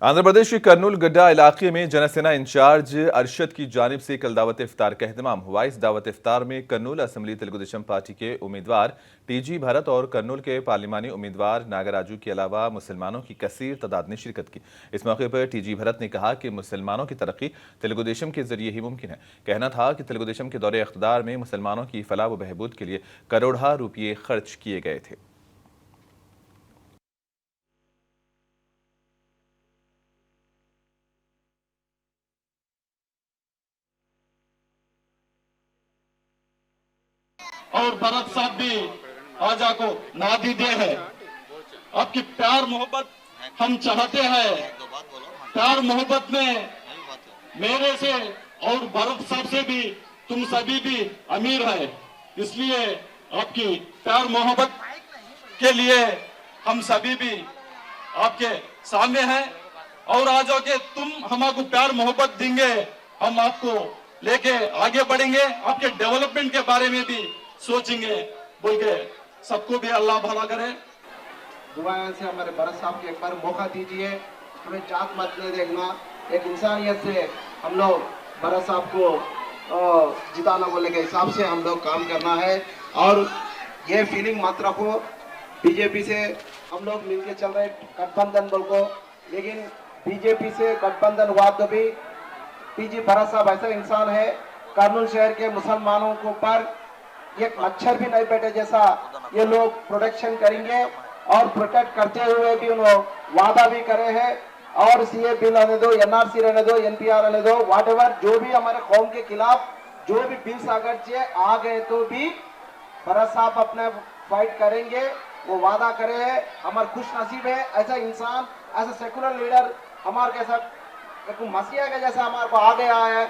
आंध्र प्रदेश के कर्नूल गड्ढा इलाके में जनसेना इंचार्ज अरशद की जानिब से कल दावत इफ्तार का एहतमाम हुआ। इस दावत इफ्तार में कर्नूल असेंबली तेलुगुदेशम पार्टी के उम्मीदवार टीजी भरत और कर्नूल के पार्लिमानी उम्मीदवार नागराजू के अलावा मुसलमानों की कसीर तादाद ने शिरकत की। इस मौके पर टीजी भरत ने कहा कि मुसलमानों की तरक्की तेलुगुदेशम के जरिए ही मुमकिन है। कहना था कि तेलुगुदेशम के दौरे इख्तिदार में मुसलमानों की फलाह व बहबूद के लिए करोड़ों रुपये खर्च किए गए थे। और भरत साहब भी आजा को नादी दे है। आपकी प्यार मोहब्बत हम चाहते हैं। प्यार मोहब्बत में मेरे से और भरत साहब से भी तुम सभी भी अमीर है। इसलिए आपकी प्यार मोहब्बत के लिए हम सभी भी आपके सामने हैं। और आज के तुम हमको प्यार मोहब्बत देंगे, हम आपको लेके आगे बढ़ेंगे। आपके डेवलपमेंट के बारे में भी सोचेंगे बोल के सबको भी अल्लाह भला करे। दुआएं से हमारे भरत साहब को एक बार मौका दीजिए। हमें जात मत नहीं देखना, एक इंसानियत से हम लोग भरत साहब को जिताना बोले के हिसाब से हम लोग काम करना है। और ये फीलिंग मत रखो बीजेपी से हम लोग मिलके चल रहे गठबंधन बोल को, लेकिन बीजेपी से गठबंधन हुआ तो भी टीजी भरत साहब ऐसा इंसान है, कर्नूल शहर के मुसलमानों के ऊपर एक मच्छर भी नहीं बैठे जैसा ये लोग प्रोटेक्शन करेंगे। और प्रोटेक्ट करते हुए भी उन्होंने वादा भी करे हैं। और सीए बिल रहने दो, एनआरसी रहने दो, एनपीआर रहने दो, व्हाटएवर जो भी हमारे कौम के खिलाफ जो भी बिल्स अगर आ गए तो भी भरत साहब अपने फाइट करेंगे। वो वादा करे है। हमारे खुश नसीब है ऐसा इंसान, ऐसा सेकुलर लीडर हमारे कैसा मसीहा के जैसा हमारे को आ गया है।